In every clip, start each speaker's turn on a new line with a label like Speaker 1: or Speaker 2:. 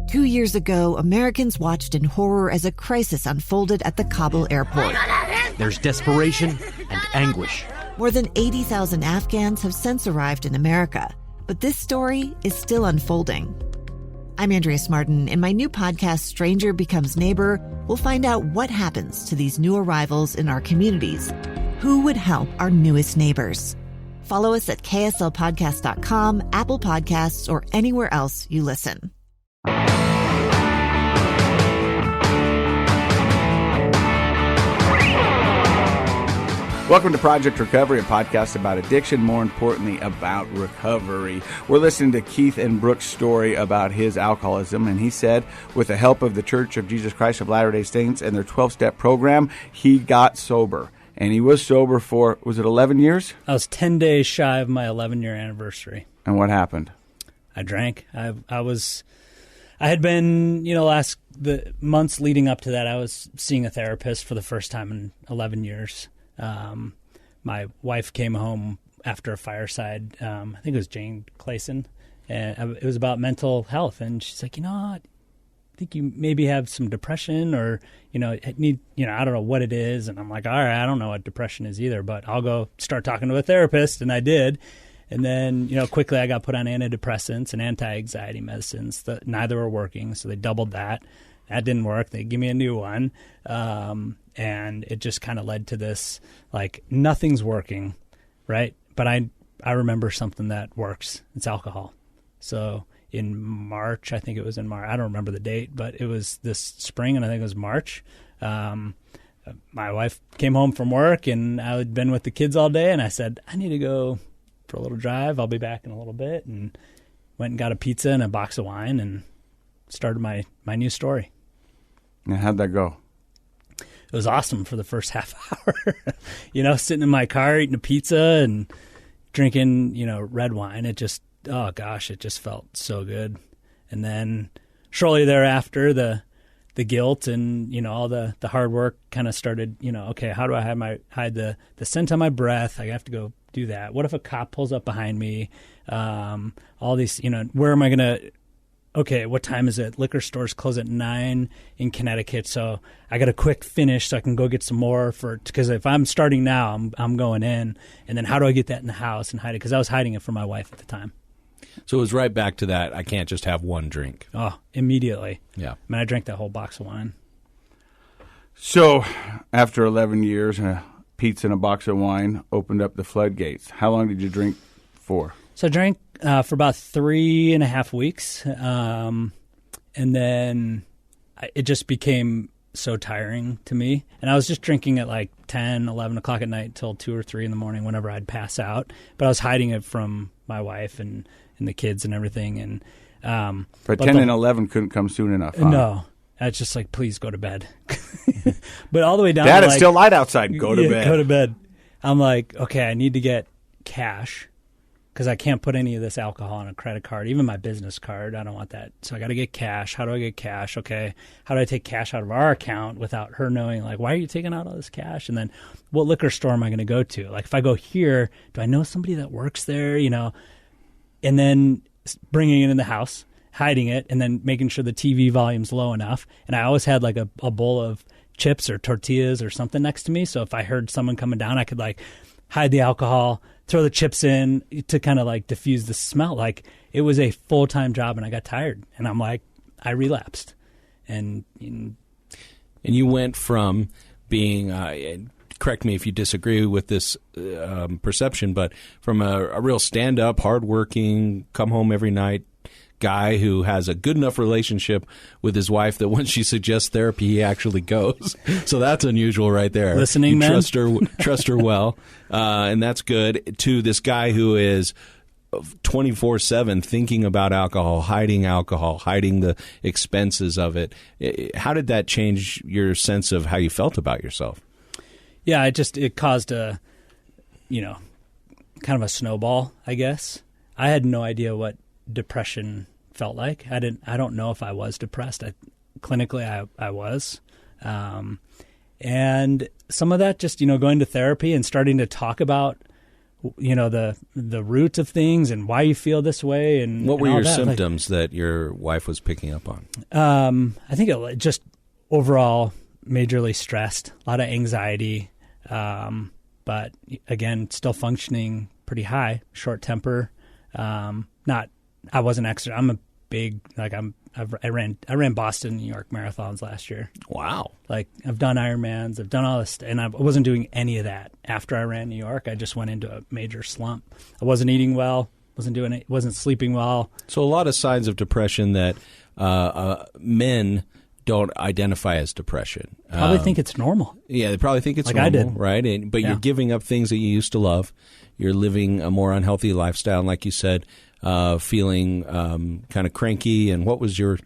Speaker 1: 2 years ago, Americans watched in horror as a crisis unfolded at the Kabul airport.
Speaker 2: There's desperation and anguish.
Speaker 1: More than 80,000 Afghans have since arrived in America, but this story is still unfolding. I'm Andrea Martin. In my new podcast, Stranger Becomes Neighbor, we'll find out what happens to these new arrivals in our communities. Who would help our newest neighbors? Follow us at kslpodcast.com, Apple Podcasts, or anywhere else you listen.
Speaker 3: Welcome to Project Recovery, a podcast about addiction, more importantly, about recovery. We're listening to Keith and Brooke's story about his alcoholism, and he said, with the help of the Church of Jesus Christ of Latter-day Saints and their 12-step program, he got sober. And he was sober for, was it 11 years?
Speaker 4: I was 10 days shy of my 11-year anniversary.
Speaker 3: And what happened?
Speaker 4: I drank. I had been, the months leading up to that, I was seeing a therapist for the first time in 11 years. My wife came home after a fireside, I think it was Jane Clayson, and it was about mental health. And she's like, I think you maybe have some depression or, I don't know what it is. And I'm like, all right, I don't know what depression is either, but I'll go start talking to a therapist. And I did. And then, quickly I got put on antidepressants and anti-anxiety medicines. Neither were working, so they doubled that. That didn't work. They gave me a new one. And it just kind of led to this, like, nothing's working, right? But I remember something that works. It's alcohol. So in March, I think it was in March. I don't remember the date, but it was this spring, and I think it was March. My wife came home from work, and I had been with the kids all day, and I said, I need to go for a little drive. I'll be back in a little bit, and went and got a pizza and a box of wine and started my new story.
Speaker 3: And how'd that go?
Speaker 4: It was awesome for the first half hour, sitting in my car eating a pizza and drinking, red wine. It just, oh gosh, it just felt so good. And then shortly thereafter, the guilt and, all the hard work kind of started, okay, how do I hide the scent on my breath? I have to go do that. What if a cop pulls up behind me? All these, where am I going to, okay, what time is it? Liquor stores close at 9 in Connecticut, so I got a quick finish so I can go get some more because if I'm starting now, I'm going in. And then how do I get that in the house and hide it? Because I was hiding it from my wife at the time.
Speaker 2: So it was right back to that, I can't just have one drink.
Speaker 4: Oh, immediately.
Speaker 2: Yeah.
Speaker 4: I drank that whole box of wine.
Speaker 3: So after 11 years, a pizza and a box of wine opened up the floodgates. How long did you drink for?
Speaker 4: So I drank for about 3.5 weeks, and then it just became so tiring to me. And I was just drinking at like 10, 11 o'clock at night till 2 or 3 in the morning whenever I'd pass out. But I was hiding it from my wife and the kids and everything. And
Speaker 3: but 10 and 11 couldn't come soon enough, huh?
Speaker 4: No. I was just like, please go to bed. But all the way down
Speaker 3: Dad,
Speaker 4: to
Speaker 3: it's still light outside. Go to bed.
Speaker 4: Go to bed. I'm like, okay, I need to get cash because I can't put any of this alcohol on a credit card, even my business card. I don't want that. So I got to get cash. How do I get cash? Okay, how do I take cash out of our account without her knowing, like, why are you taking out all this cash? And then what liquor store am I going to go to? Like, if I go here, do I know somebody that works there, And then bringing it in the house, hiding it, and then making sure the TV volume's low enough. And I always had like a bowl of chips or tortillas or something next to me. So if I heard someone coming down, I could like hide the alcohol, throw the chips in to kind of like diffuse the smell. Like it was a full-time job, and I got tired. And I'm like, I relapsed. And
Speaker 2: you went from being, correct me if you disagree with this perception, but from a real stand-up, hardworking, come home every night guy who has a good enough relationship with his wife that when she suggests therapy, he actually goes. So that's unusual right there.
Speaker 4: Listening, man.
Speaker 2: Trust her well, and that's good. To this guy who is 24/7 thinking about alcohol, hiding the expenses of it. How did that change your sense of how you felt about yourself?
Speaker 4: Yeah, it caused a, kind of a snowball, I guess. I had no idea what depression felt like. I don't know if I was depressed. Clinically, I was. And some of that just, going to therapy and starting to talk about the root of things and why you feel this way. And
Speaker 2: what were
Speaker 4: and all
Speaker 2: your
Speaker 4: that.
Speaker 2: symptoms that your wife was picking up on?
Speaker 4: I think it just overall majorly stressed, a lot of anxiety, but again, still functioning pretty high, short temper. I wasn't extra. I'm a big, I ran Boston, New York marathons last year.
Speaker 2: Wow.
Speaker 4: Like I've done Ironmans, I've done all this, and I wasn't doing any of that after I ran New York. I just went into a major slump. I wasn't eating well, wasn't sleeping well.
Speaker 2: So a lot of signs of depression that men don't identify as depression.
Speaker 4: Probably think it's normal.
Speaker 2: Yeah, they probably think it's
Speaker 4: like
Speaker 2: normal,
Speaker 4: I did.
Speaker 2: right? But you're giving up things that you used to love. You're living a more unhealthy lifestyle, and like you said, feeling kind of cranky. And what was your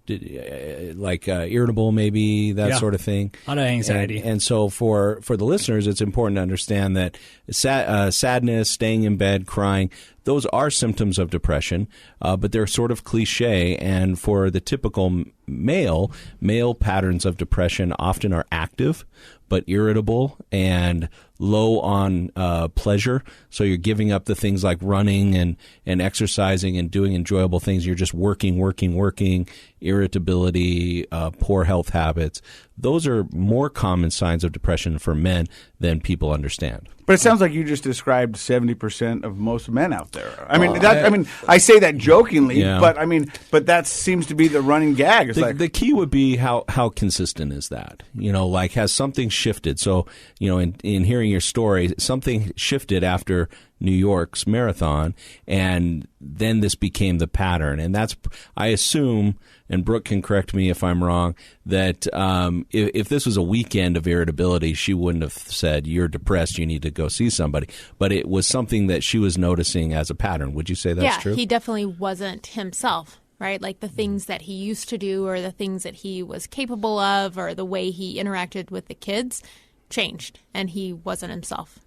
Speaker 2: irritable, maybe that sort of thing?
Speaker 4: A lot of anxiety.
Speaker 2: And so for the listeners, it's important to understand that sadness, staying in bed, crying, those are symptoms of depression, but they're sort of cliche. And for the typical male patterns of depression often are active, but irritable and low on pleasure. So you're giving up the things like running and exercising and doing enjoyable things. You're just working, irritability, poor health habits. Those are more common signs of depression for men than people understand.
Speaker 3: But it sounds like you just described 70% of most men out there. I say that jokingly, but that seems to be the running gag. It's
Speaker 2: the key would be how consistent is that? Has something shifted? So, in hearing your story, something shifted after New York's marathon, and then this became the pattern. And that's, I assume, and Brooke can correct me if I'm wrong, that if this was a weekend of irritability, she wouldn't have said, you're depressed, you need to go see somebody. But it was something that she was noticing as a pattern. Would you say that's true?
Speaker 5: Yeah, he definitely wasn't himself, right? Like the things that he used to do or the things that he was capable of or the way he interacted with the kids changed, and he wasn't himself.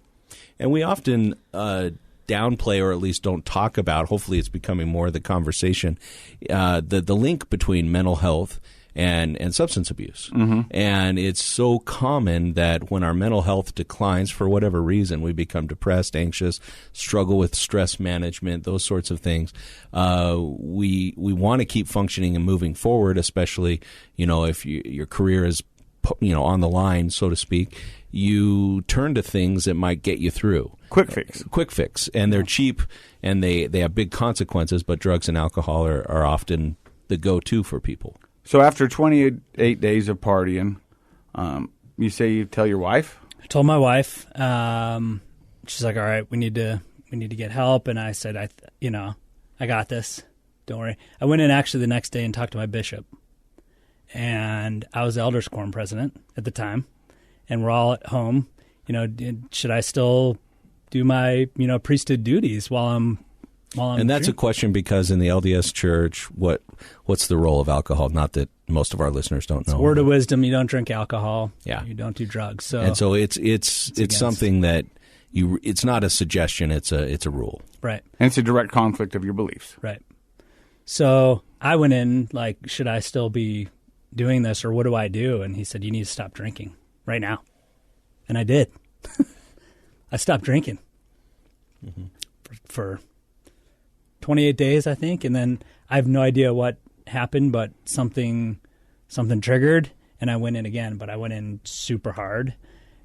Speaker 2: And we often downplay, or at least don't talk about, hopefully it's becoming more of the conversation, the link between mental health and substance abuse. Mm-hmm. And it's so common that when our mental health declines for whatever reason, we become depressed, anxious, struggle with stress management, those sorts of things. We want to keep functioning and moving forward, especially, if your career is on the line, so to speak. You turn to things that might get you through. Quick fix. And they're cheap, and they have big consequences, but drugs and alcohol are often the go-to for people. So after 28 days of partying, you say you tell your wife?
Speaker 4: I told my wife. She's like, all right, we need to get help. And I said, I got this. Don't worry. I went in actually the next day and talked to my bishop. And I was the elders quorum president at the time. And we're all at home, should I still do my, priesthood duties while I'm
Speaker 2: And that's a question because in the LDS Church, what's the role of alcohol? Not that most of our listeners don't know.
Speaker 4: It's word of wisdom, you don't drink alcohol.
Speaker 2: Yeah.
Speaker 4: You don't do drugs.
Speaker 2: And so it's something that it's not a suggestion, it's a rule.
Speaker 4: Right.
Speaker 3: And it's a direct conflict of your beliefs.
Speaker 4: Right. So I went in like, should I still be doing this or what do I do? And he said, you need to stop drinking right now. And I did. I stopped drinking for 28 days, I think. And then I have no idea what happened, but something triggered and I went in again, but I went in super hard.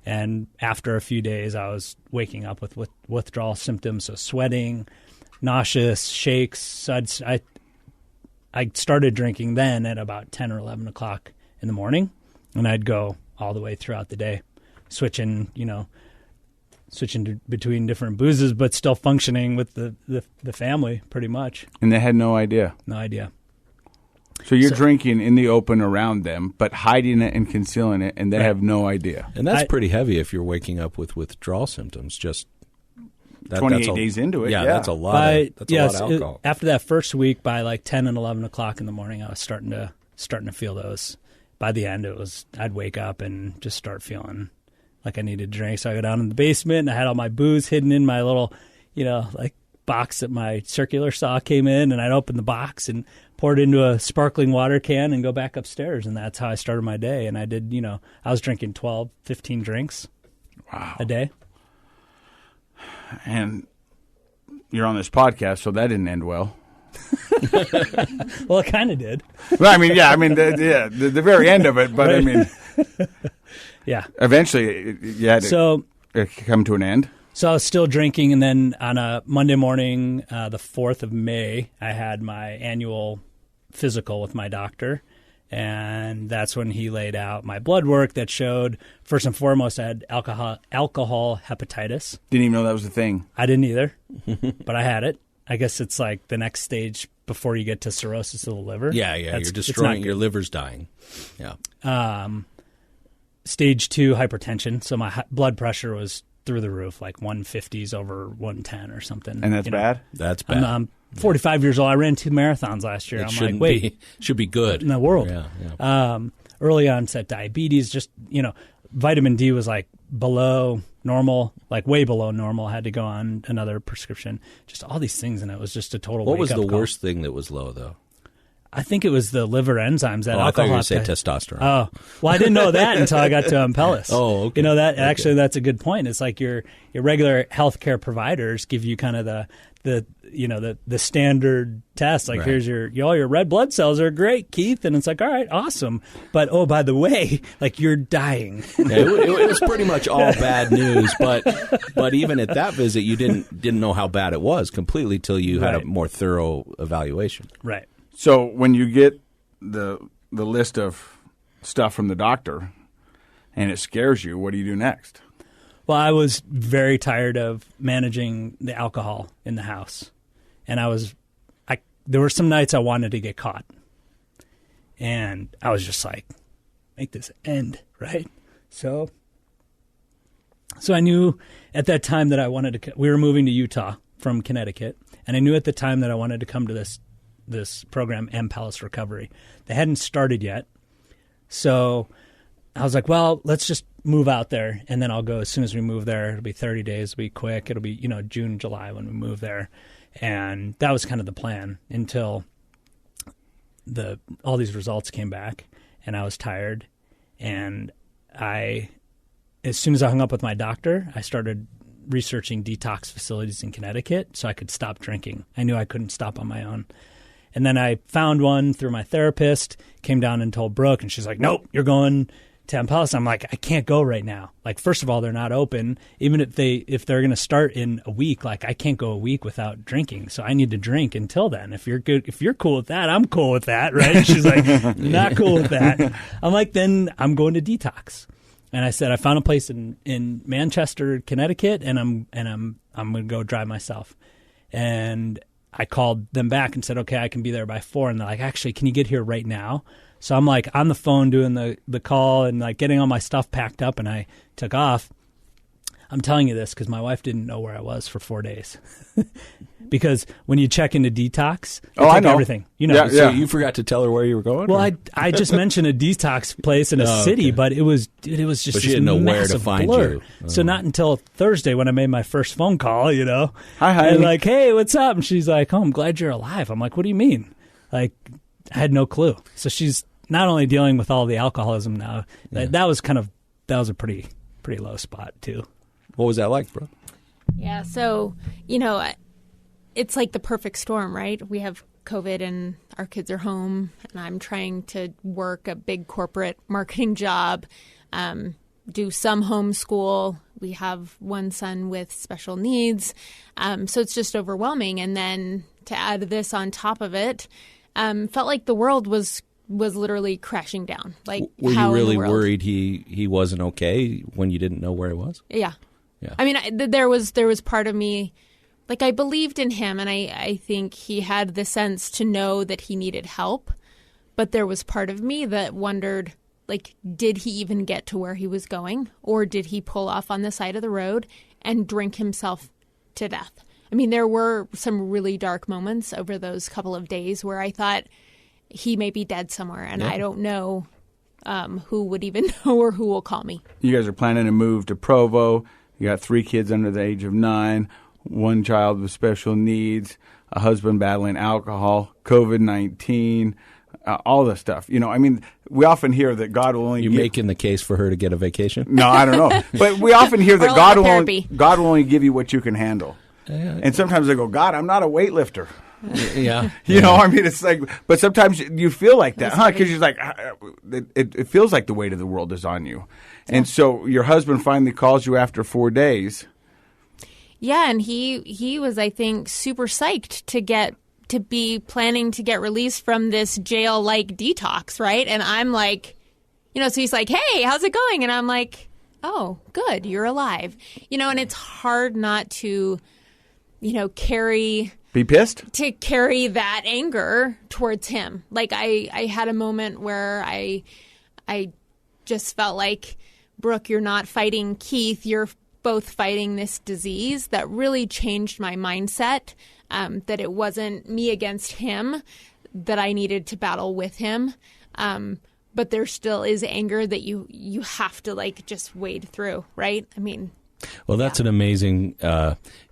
Speaker 4: And after a few days, I was waking up with withdrawal symptoms, so sweating, nauseous, shakes. So I started drinking then at about 10 or 11 o'clock in the morning, and I'd go all the way throughout the day, switching between different boozes, but still functioning with the family pretty much.
Speaker 3: And they had no idea?
Speaker 4: No idea.
Speaker 3: So you're drinking in the open around them, but hiding it and concealing it, and they have no idea.
Speaker 2: And that's pretty heavy if you're waking up with withdrawal symptoms. Just
Speaker 3: 28 days into it. Yeah,
Speaker 2: that's a lot. That's a lot of alcohol.
Speaker 4: After that first week, by like 10 and 11 o'clock in the morning, I was starting to feel those. By the end, I'd wake up and just start feeling like I needed to drink. So I go down in the basement, and I had all my booze hidden in my little, box that my circular saw came in, and I'd open the box and pour it into a sparkling water can and go back upstairs. And that's how I started my day. And I did, I was drinking 12, 15 drinks a day.
Speaker 3: And you're on this podcast, so that didn't end well.
Speaker 4: Well, it kind of did.
Speaker 3: Well, I mean, yeah, the very end of it, but
Speaker 4: Right.
Speaker 3: I mean,
Speaker 4: Yeah.
Speaker 3: eventually you had to come to an end.
Speaker 4: So I was still drinking, and then on a Monday morning, the 4th of May, I had my annual physical with my doctor, and that's when he laid out my blood work that showed, first and foremost, I had alcohol hepatitis.
Speaker 3: Didn't even know that was a thing.
Speaker 4: I didn't either, but I had it. I guess it's like the next stage before you get to cirrhosis of the liver.
Speaker 2: Yeah, you're destroying, your liver's dying. Yeah.
Speaker 4: Stage 2 hypertension, so my blood pressure was through the roof, like 150s over 110 or something.
Speaker 3: And that's bad?
Speaker 2: That's bad.
Speaker 4: I'm 45 years old. I ran 2 marathons last year.
Speaker 2: It
Speaker 4: I'm like, wait,
Speaker 2: should be good
Speaker 4: in the world.
Speaker 2: Yeah.
Speaker 4: Early onset diabetes, just, vitamin D was like below normal, like way below normal. I had to go on another prescription. Just all these things, and it was just a total
Speaker 2: What was the
Speaker 4: wake-up
Speaker 2: worst thing that was low, though?
Speaker 4: I think it was the liver enzymes. That
Speaker 2: I thought you were
Speaker 4: alcohol.
Speaker 2: going to say testosterone.
Speaker 4: Oh, well, I didn't know that until I got to Ampelis.
Speaker 2: Oh, okay.
Speaker 4: Actually, that's a good point. It's like your regular healthcare providers give you kind of the standard test. Like,
Speaker 2: Right.
Speaker 4: here's your red blood cells are great, Keith, and it's like, all right, awesome. But oh, by the way, like, you're dying.
Speaker 2: Yeah, it was pretty much all bad news, but even at that visit, you didn't know how bad it was completely till you had a
Speaker 4: Right.
Speaker 2: more thorough evaluation.
Speaker 4: Right.
Speaker 3: So when you get the list of stuff from the doctor and it scares you, what do you do next?
Speaker 4: Well, I was very tired of managing the alcohol in the house, and there were some nights I wanted to get caught, and I was just like, make this end, right? So I knew at that time that I wanted to. We were moving to Utah from Connecticut, and I knew at the time that I wanted to come to this program, Ampelis Recovery. They hadn't started yet, so I was like, well, let's just move out there, and then I'll go as soon as we move there. It'll be 30 days. It'll be quick. It'll be, June, July when we move there. And that was kind of the plan until all these results came back, and I was tired. And as soon as I hung up with my doctor, I started researching detox facilities in Connecticut so I could stop drinking. I knew I couldn't stop on my own. And then I found one through my therapist, came down and told Brooke, and she's like, nope, you're going to Ampelis. I'm like, I can't go right now. Like, first of all, they're not open. Even if they're going to start in a week, like, I can't go a week without drinking. So I need to drink until then. If you're cool with that, I'm cool with that, right? And she's like, not cool with that. I'm like, then I'm going to detox. And I said, I found a place in Manchester, Connecticut, and I'm going to go drive myself. And I called them back and said, okay, I can be there by 4. And they're like, actually, can you get here right now? So I'm like on the phone doing the call and like getting all my stuff packed up, and I took off. I'm telling you this because my wife didn't know where I was for 4 days. Because when you check into detox,
Speaker 3: I know
Speaker 4: everything.
Speaker 3: Yeah.
Speaker 2: So you forgot to tell her where you were going?
Speaker 4: Well, I just mentioned a detox place in a city,
Speaker 2: okay.
Speaker 4: but it was just
Speaker 2: But she
Speaker 4: this
Speaker 2: didn't know where to
Speaker 4: massive
Speaker 2: find
Speaker 4: blur.
Speaker 2: you.
Speaker 4: So not until Thursday when I made my first phone call,
Speaker 3: Hi,
Speaker 4: and like, hey, what's up? And she's like, oh, I'm glad you're alive. I'm like, what do you mean? Like, I had no clue. So she's not only dealing with all the alcoholism now, that was a pretty low spot too.
Speaker 2: What was that like, bro?
Speaker 5: Yeah, so, it's like the perfect storm, right? We have COVID and our kids are home, and I'm trying to work a big corporate marketing job, do some homeschool. We have one son with special needs, so it's just overwhelming. And then to add this on top of it, felt like the world was literally crashing down. Like,
Speaker 2: Were
Speaker 5: how
Speaker 2: you
Speaker 5: in the
Speaker 2: really
Speaker 5: world?
Speaker 2: worried he wasn't okay when you didn't know where he was?
Speaker 5: Yeah.
Speaker 2: Yeah.
Speaker 5: I mean, there was part of me, like, I believed in him, and I think he had the sense to know that he needed help. But there was part of me that wondered, like, did he even get to where he was going? Or did he pull off on the side of the road and drink himself to death? I mean, there were some really dark moments over those couple of days where I thought he may be dead somewhere, and I don't know who would even know or who will call me.
Speaker 3: You guys are planning to move to Provo. You got 3 kids under the age of 9, 1 child with special needs, a husband battling alcohol, COVID-19. all this stuff. You know, I mean, we often hear that God will only
Speaker 2: You're making the case for her to get a vacation?
Speaker 3: No, I don't know. But we often hear that God will only give you what you can handle. And sometimes I go, God, I'm not a weightlifter.
Speaker 2: Yeah.
Speaker 3: You know, I mean, it's like, but sometimes you feel like that, huh? Because you're like, it feels like the weight of the world is on you. Yeah. And so your husband finally calls you after 4 days.
Speaker 5: Yeah, and he was, I think, super psyched to be planning to get released from this jail-like detox, right? And I'm like, you know, so he's like, hey, how's it going? And I'm like, oh, good, you're alive. You know, and it's hard not to, you know,
Speaker 3: Be pissed?
Speaker 5: To carry that anger towards him. Like I had a moment where I just felt like, Brooke, you're not fighting Keith, you're both fighting this disease. That really changed my mindset, that it wasn't me against him, that I needed to battle with him. But there still is anger that you have to like just wade through, right? I mean,
Speaker 2: well, that's an amazing,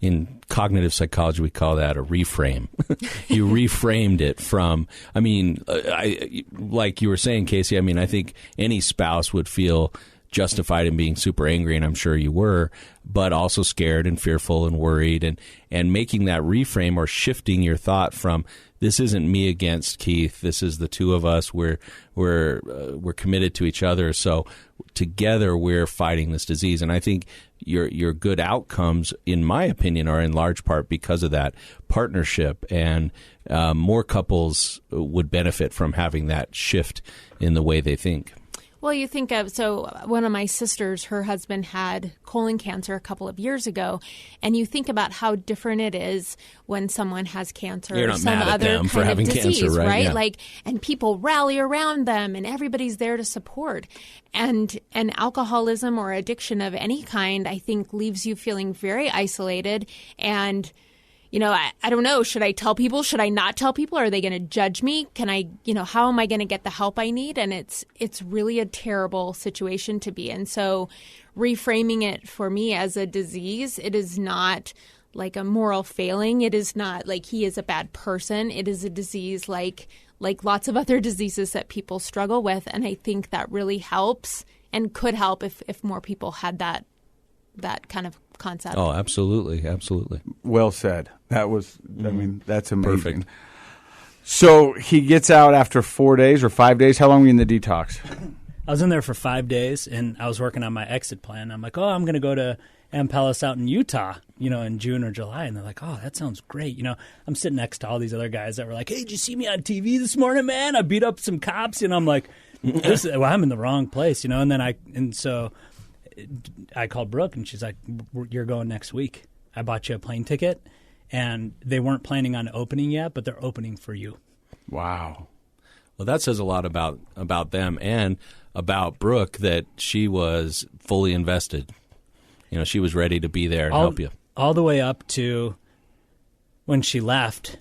Speaker 2: in cognitive psychology, we call that a reframe. You reframed it from, I mean, like you were saying, Casey, I mean, I think any spouse would feel justified in being super angry, and I'm sure you were, but also scared and fearful and worried, and making that reframe or shifting your thought from, this isn't me against Keith, this is the two of us, we're committed to each other, so together we're fighting this disease. And I think your good outcomes, in my opinion, are in large part because of that partnership, and more couples would benefit from having that shift in the way they think.
Speaker 5: Well, you think of, so one of my sisters, her husband had colon cancer a couple of years ago, and you think about how different it is when someone has cancer
Speaker 2: You're
Speaker 5: or
Speaker 2: not
Speaker 5: some
Speaker 2: mad at
Speaker 5: other
Speaker 2: them for
Speaker 5: kind
Speaker 2: having
Speaker 5: of disease,
Speaker 2: cancer, right? Yeah.
Speaker 5: Like, and people rally around them, and everybody's there to support. And alcoholism or addiction of any kind, I think, leaves you feeling very isolated. And you know, I don't know. Should I tell people? Should I not tell people? Are they going to judge me? Can I, you know, how am I going to get the help I need? And it's really a terrible situation to be in. So reframing it for me as a disease, it is not like a moral failing. It is not like he is a bad person. It is a disease like lots of other diseases that people struggle with. And I think that really helps and could help if more people had that kind of concept.
Speaker 2: Oh, absolutely. Absolutely.
Speaker 3: Well said. That was, I mean, that's amazing.
Speaker 2: Perfect.
Speaker 3: So he gets out after 4 days or 5 days. How long were you in the detox?
Speaker 4: I was in there for 5 days, and I was working on my exit plan. I'm like, oh, I'm going to go to Ampelis out in Utah, you know, in June or July. And they're like, oh, that sounds great. You know, I'm sitting next to all these other guys that were like, hey, did you see me on TV this morning, man? I beat up some cops. And I'm like, I'm in the wrong place, you know. And so I called Brooke, and she's like, you're going next week. I bought you a plane ticket. And they weren't planning on opening yet, but they're opening for you.
Speaker 3: Wow.
Speaker 2: Well, that says a lot about them and about Brooke, that she was fully invested. You know, she was ready to be there and help you.
Speaker 4: All the way up to when she left.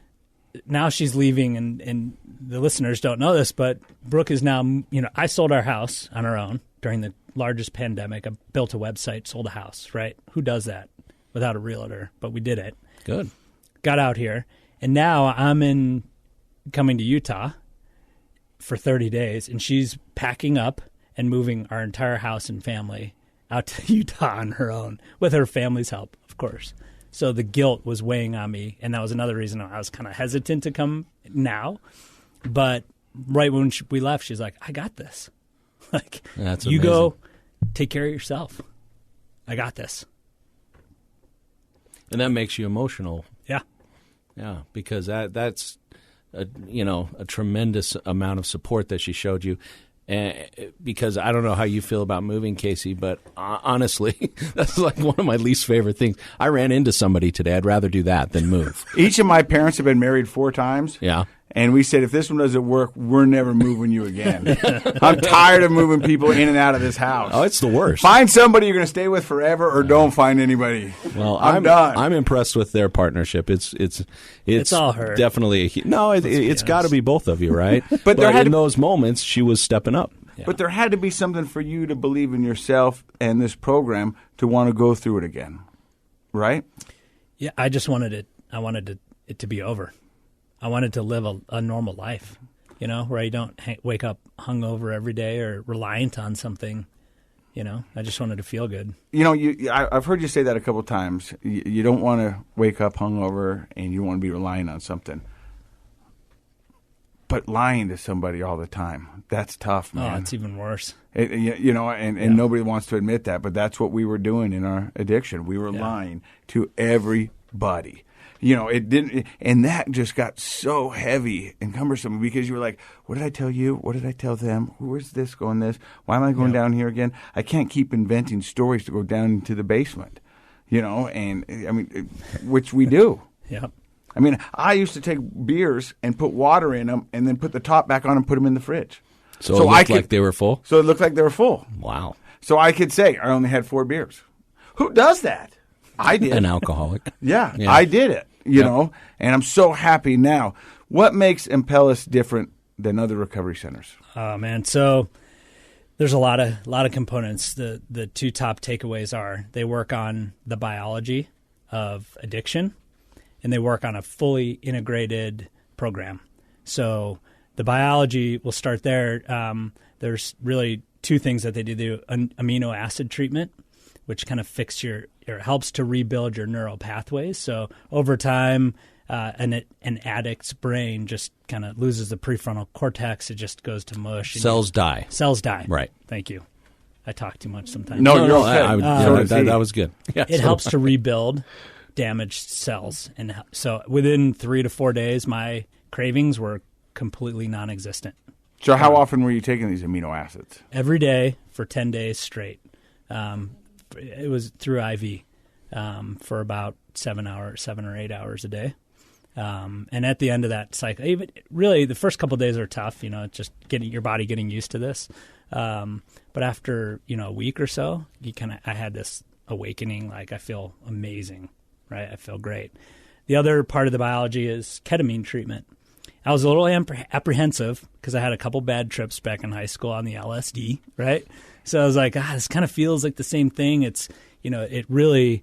Speaker 4: Now she's leaving, and the listeners don't know this, but Brooke is now, you know, I sold our house on our own during the largest pandemic. I built a website, sold a house, right? Who does that without a realtor? But we did it.
Speaker 2: Good.
Speaker 4: Got out here, and now I'm coming to Utah for 30 days, and she's packing up and moving our entire house and family out to Utah on her own, with her family's help, of course. So the guilt was weighing on me, and that was another reason I was kind of hesitant to come now. But right when we left, she's like, I got this. Like,
Speaker 2: that's
Speaker 4: you
Speaker 2: amazing.
Speaker 4: go take care of yourself. I got this.
Speaker 2: And that makes you emotional.
Speaker 4: Yeah.
Speaker 2: Yeah, because that's a tremendous amount of support that she showed you. Because I don't know how you feel about moving, Casey, but honestly, that's like one of my least favorite things. I ran into somebody today. I'd rather do that than move.
Speaker 3: Each of my parents have been married 4 times.
Speaker 2: Yeah.
Speaker 3: And we said, if this one doesn't work, we're never moving you again. I'm tired of moving people in and out of this house.
Speaker 2: Oh, it's the worst.
Speaker 3: Find somebody you're going to stay with forever, or don't find anybody.
Speaker 2: Well,
Speaker 3: I'm done.
Speaker 2: I'm impressed with their partnership. It's
Speaker 4: all her.
Speaker 2: Definitely it's got to be both of you, right? but in those moments, she was stepping up.
Speaker 3: Yeah. But there had to be something for you to believe in yourself and this program to want to go through it again, right?
Speaker 4: Yeah, I just wanted it. I wanted it to be over. I wanted to live a normal life. where you don't wake up hungover every day or reliant on something. I just wanted to feel good.
Speaker 3: I've heard you say that a couple times. You don't want to wake up hungover and you want to be relying on something. But lying to somebody all the time, that's tough, man.
Speaker 4: Oh, it's even worse.
Speaker 3: And nobody wants to admit that, but that's what we were doing in our addiction. We were lying to everybody. It didn't, and that just got so heavy and cumbersome because you were like, what did I tell you? What did I tell them? Where's this going this? Why am I going down here again? I can't keep inventing stories to go down into the basement, and I mean, which we do.
Speaker 4: Yeah.
Speaker 3: I mean, I used to take beers and put water in them and then put the top back on and put them in the fridge.
Speaker 2: So it looked like they were full?
Speaker 3: So it looked like they were full.
Speaker 2: Wow.
Speaker 3: So I could say, I only had 4 beers. Who does that? I did.
Speaker 2: An alcoholic.
Speaker 3: Yeah, I did it, and I'm so happy now. What makes Ampelis different than other recovery centers?
Speaker 4: Oh, man. So there's a lot of components. The 2 top takeaways are they work on the biology of addiction, and they work on a fully integrated program. So the biology, we'll start there. There's really 2 things that they do. An amino acid treatment, which kind of helps to rebuild your neural pathways. So over time, an addict's brain just kind of loses the prefrontal cortex. It just goes to mush.
Speaker 2: Cells die.
Speaker 4: Cells die.
Speaker 2: Right.
Speaker 4: Thank you. I talk too much sometimes.
Speaker 3: No, you're okay.
Speaker 2: That was good. Yeah,
Speaker 4: it helps to rebuild damaged cells. And so within 3 to 4 days, my cravings were completely non-existent.
Speaker 3: So how often were you taking these amino acids?
Speaker 4: Every day for 10 days straight. It was through IV for about 7 or 8 hours a day. And at the end of that cycle, even really the first couple of days are tough, just getting your body getting used to this. But after, a week or so, I had this awakening, like I feel amazing, right? I feel great. The other part of the biology is ketamine treatment. I was a little apprehensive because I had a couple bad trips back in high school on the LSD, right? So I was like, this kind of feels like the same thing. It's, it really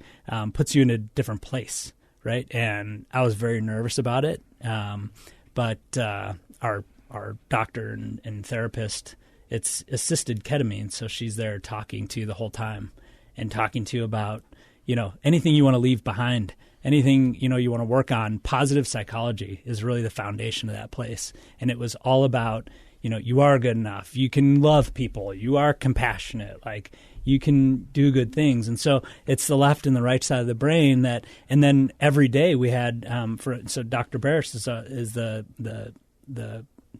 Speaker 4: puts you in a different place, right? And I was very nervous about it. But our doctor and therapist, it's assisted ketamine, so she's there talking to you the whole time and talking to you about, anything you want to leave behind, anything, you want to work on. Positive psychology is really the foundation of that place. And it was all about, you are good enough. You can love people. You are compassionate. Like, you can do good things. And so it's the left and the right side of the brain that, and then every day we had, so Dr. Barris is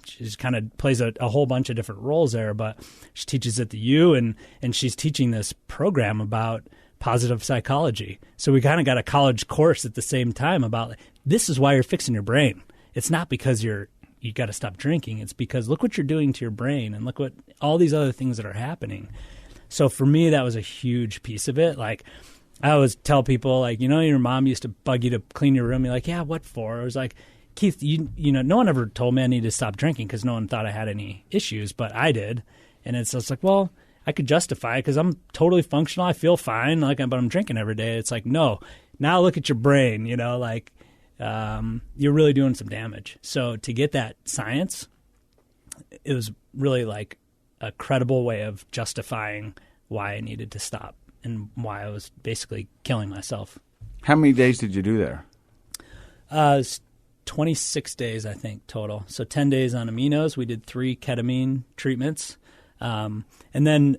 Speaker 4: she's kind of plays a whole bunch of different roles there, but she teaches at the U and she's teaching this program about positive psychology. So we kind of got a college course at the same time about this is why you're fixing your brain. It's not because you got to stop drinking. It's because look what you're doing to your brain and look what all these other things that are happening. So for me, that was a huge piece of it. Like, I always tell people, like, your mom used to bug you to clean your room. You're like, yeah, what for? I was like, Keith, no one ever told me I needed to stop drinking because no one thought I had any issues, but I did. And it's like, well, I could justify it because I'm totally functional. I feel fine, but I'm drinking every day. It's like, no, now look at your brain, you're really doing some damage. So to get that science, it was really like a credible way of justifying why I needed to stop and why I was basically killing myself.
Speaker 3: How many days did you do there?
Speaker 4: 26 days, I think, total. So 10 days on aminos. We did 3 ketamine treatments. And then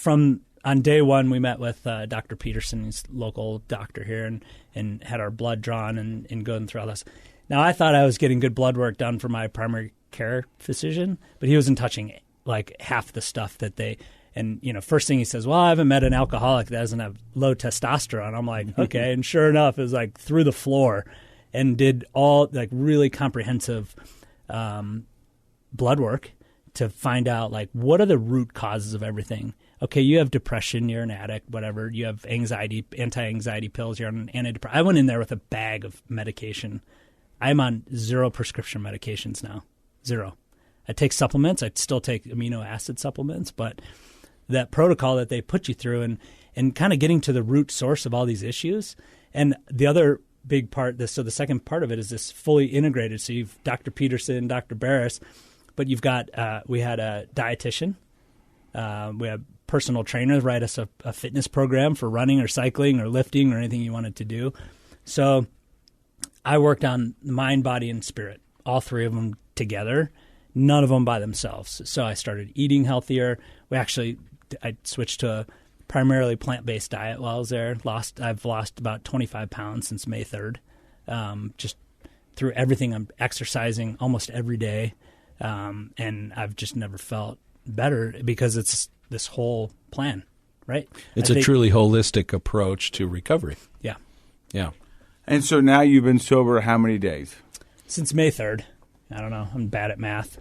Speaker 4: on day 1, we met with Dr. Peterson, he's a local doctor here, and had our blood drawn and going through all this. Now, I thought I was getting good blood work done for my primary care physician, but he wasn't touching like half the stuff that they – and, first thing he says, well, I haven't met an alcoholic that doesn't have low testosterone. I'm like, okay. And sure enough, it was like through the floor and did all like really comprehensive blood work to find out like what are the root causes of everything. Okay, you have depression, you're an addict, whatever. You have anxiety, anti-anxiety pills, you're on an antidepressant. I went in there with a bag of medication. I'm on 0 prescription medications now. 0. I take supplements. I still take amino acid supplements, but that protocol that they put you through and kind of getting to the root source of all these issues. And the other big part, so the second part of it is this fully integrated. So you've Dr. Peterson, Dr. Barris, but you've got we had a dietitian, we had personal trainers write us a fitness program for running or cycling or lifting or anything you wanted to do. So I worked on mind, body, and spirit, all three of them together, none of them by themselves. So I started eating healthier. I switched to a primarily plant-based diet while I was there. I've lost about 25 pounds since May 3rd, just through everything. I'm exercising almost every day, and I've just never felt better because it's this whole plan, right?
Speaker 2: It's a truly holistic approach to recovery.
Speaker 4: Yeah.
Speaker 2: Yeah.
Speaker 3: And so now you've been sober how many days?
Speaker 4: Since May 3rd. I don't know. I'm bad at math.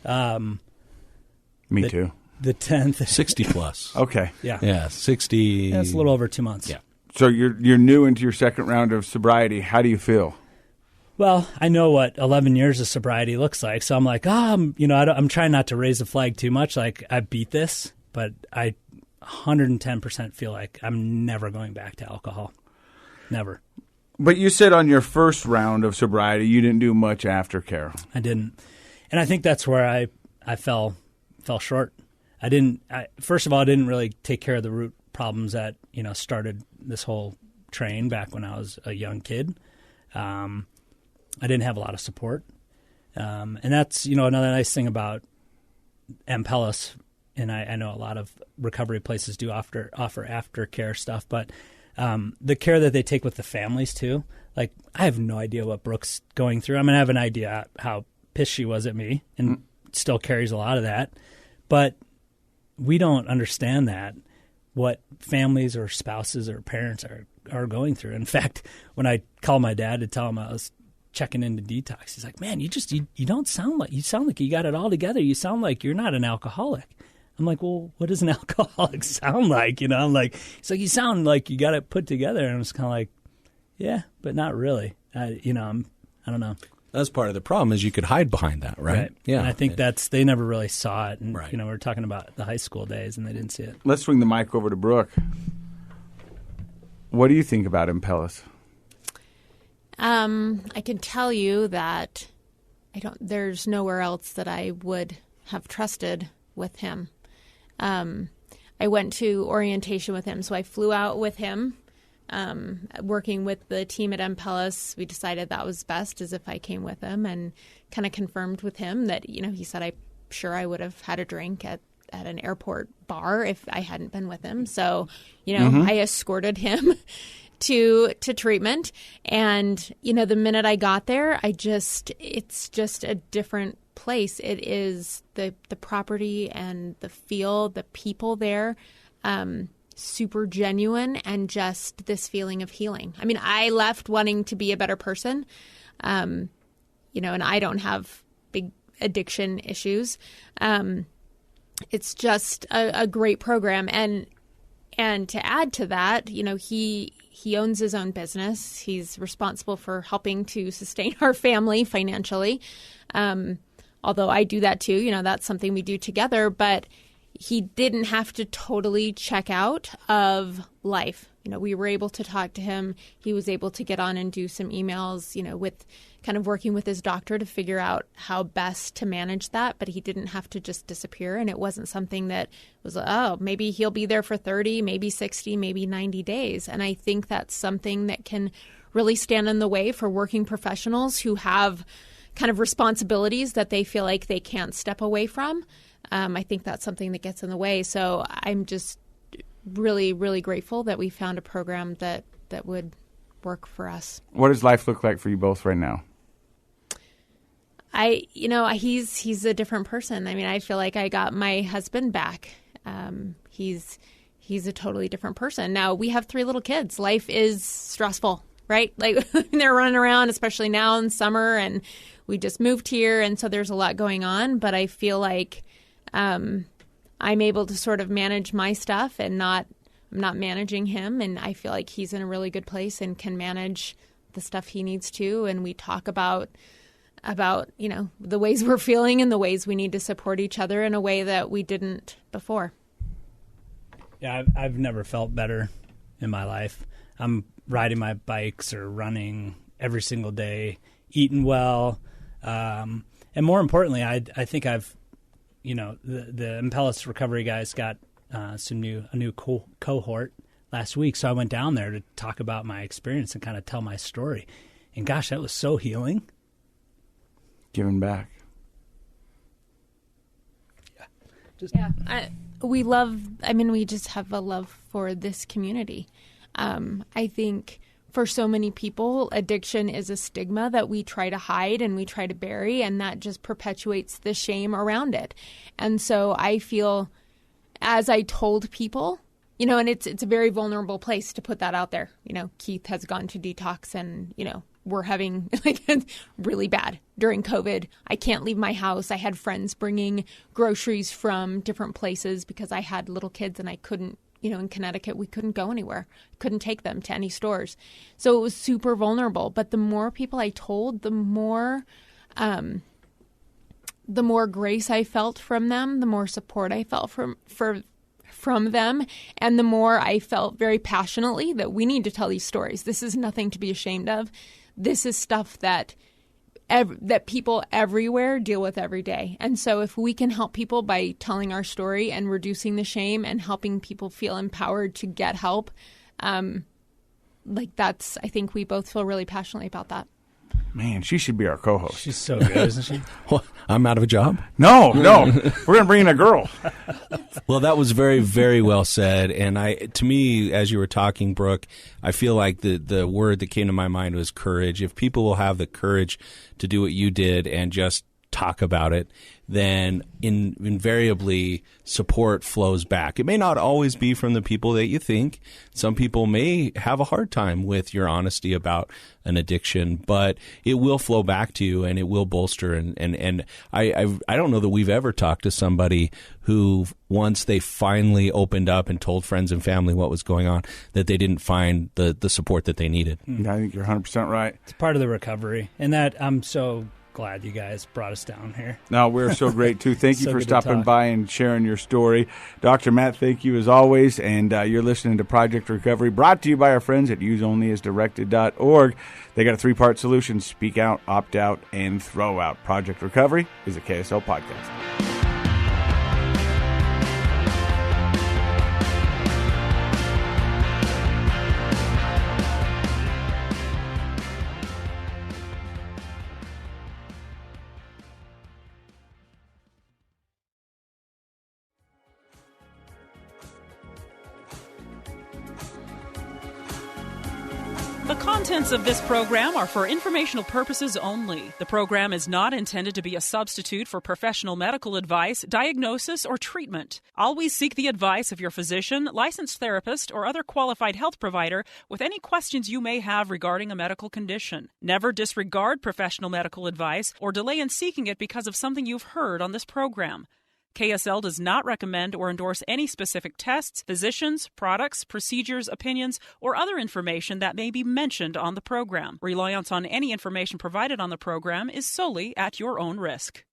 Speaker 3: Me too.
Speaker 4: The 10th.
Speaker 2: 60 plus.
Speaker 3: Okay.
Speaker 4: Yeah.
Speaker 2: Yeah, 60.
Speaker 4: Yeah, it's a little over 2 months.
Speaker 2: Yeah.
Speaker 3: So you're new into your second round of sobriety. How do you feel?
Speaker 4: Well, I know what 11 years of sobriety looks like, so I'm like, I'm trying not to raise the flag too much. Like, I beat this, but I 110% feel like I'm never going back to alcohol. Never.
Speaker 3: But you said on your first round of sobriety, you didn't do much aftercare.
Speaker 4: I didn't. And I think that's where I fell short. First of all, I didn't really take care of the root problems that, started this whole train back when I was a young kid. I didn't have a lot of support. And that's, another nice thing about Ampelis, and I know a lot of recovery places do offer aftercare stuff, but the care that they take with the families too. Like, I have no idea what Brooke's going through. I mean, I have an idea how pissed she was at me and still carries a lot of that. But we don't understand that, what families or spouses or parents are going through. In fact, when I called my dad to tell him I was checking into detox, he's like, man, you don't sound like you got it all together. You sound like you're not an alcoholic. I'm like, well, what does an alcoholic sound like? I'm like, he's like, you sound like you got it put together. And I'm just kind of like, yeah, but not really. I don't know.
Speaker 2: That's part of the problem is you could hide behind that, right? Yeah.
Speaker 4: And I think they never really saw it. And,
Speaker 2: right.
Speaker 4: We're talking about the high school days and they didn't see it.
Speaker 3: Let's swing the mic over to Brooke. What do you think about Ampelis?
Speaker 5: I can tell you that there's nowhere else that I would have trusted with him. I went to orientation with him, so I flew out with him. Working with the team at Ampelis, we decided that was best as if I came with him, and kind of confirmed with him that, he said I would have had a drink at an airport bar if I hadn't been with him. So, I escorted him to treatment. And, the minute I got there, it's just a different place. It is the property and the feel, the people there, super genuine, and just this feeling of healing. I mean, I left wanting to be a better person, and I don't have big addiction issues. It's just a great program. And to add to that, he owns his own business. He's responsible for helping to sustain our family financially. Although I do that too, that's something we do together, but he didn't have to totally check out of life. We were able to talk to him. He was able to get on and do some emails, with kind of working with his doctor to figure out how best to manage that. But he didn't have to just disappear. And it wasn't something that was, maybe he'll be there for 30, maybe 60, maybe 90 days. And I think that's something that can really stand in the way for working professionals who have kind of responsibilities that they feel like they can't step away from. I think that's something that gets in the way. So I'm just really, really grateful that we found a program that would work for us. What
Speaker 3: does life look like for you both right now?
Speaker 5: He's a different person. I mean, I feel like I got my husband back. He's a totally different person. Now, we have 3 little kids. Life is stressful, right? Like, they're running around, especially now in summer, and we just moved here, and so there's a lot going on. But I feel like I'm able to sort of manage my stuff, and I'm not managing him. And I feel like he's in a really good place and can manage the stuff he needs to. And we talk about the ways we're feeling and the ways we need to support each other in a way that we didn't before.
Speaker 4: Yeah, I've never felt better in my life. I'm riding my bikes or running every single day, eating well. And more importantly, I think I've, the Ampelis recovery guys got a new cohort last week. So I went down there to talk about my experience and kind of tell my story. And gosh, that was so healing.
Speaker 3: Giving back.
Speaker 5: We just have a love for this community. I think for so many people, addiction is a stigma that we try to hide and we try to bury, and that just perpetuates the shame around it. And so I feel, as I told people, and it's a very vulnerable place to put that out there. Keith has gone to detox, and, we're having really bad during COVID. I can't leave my house. I had friends bringing groceries from different places because I had little kids and I couldn't, in Connecticut, we couldn't go anywhere. Couldn't take them to any stores. So it was super vulnerable. But the more people I told, the more grace I felt from them, the more support I felt from them, and the more I felt very passionately that we need to tell these stories. This is nothing to be ashamed of. This is stuff that people everywhere deal with every day. And so if we can help people by telling our story and reducing the shame and helping people feel empowered to get help, I think we both feel really passionately about that.
Speaker 3: Man, she should be our co-host.
Speaker 4: She's so good, isn't she?
Speaker 2: Well, I'm out of a job?
Speaker 3: No. We're going to bring in a girl.
Speaker 2: Well, that was very, very well said. And to me, as you were talking, Brooke, I feel like the word that came to my mind was courage. If people will have the courage to do what you did and just talk about it, then invariably support flows back. It may not always be from the people that you think. Some people may have a hard time with your honesty about an addiction, but it will flow back to you and it will bolster. And I don't know that we've ever talked to somebody who, once they finally opened up and told friends and family what was going on, that they didn't find the support that they needed.
Speaker 3: I think you're 100% right.
Speaker 4: It's part of the recovery, and that I'm so glad you guys brought us down here.
Speaker 3: No, we're so great, too. Thank you for stopping by and sharing your story. Dr. Matt, thank you as always. And you're listening to Project Recovery, brought to you by our friends at useonlyasdirected.org. They got a 3-part solution: speak out, opt out, and throw out. Project Recovery is a KSL podcast.
Speaker 6: The contents of this program are for informational purposes only. The program is not intended to be a substitute for professional medical advice, diagnosis, or treatment. Always seek the advice of your physician, licensed therapist, or other qualified health provider with any questions you may have regarding a medical condition. Never disregard professional medical advice or delay in seeking it because of something you've heard on this program. KSL does not recommend or endorse any specific tests, physicians, products, procedures, opinions, or other information that may be mentioned on the program. Reliance on any information provided on the program is solely at your own risk.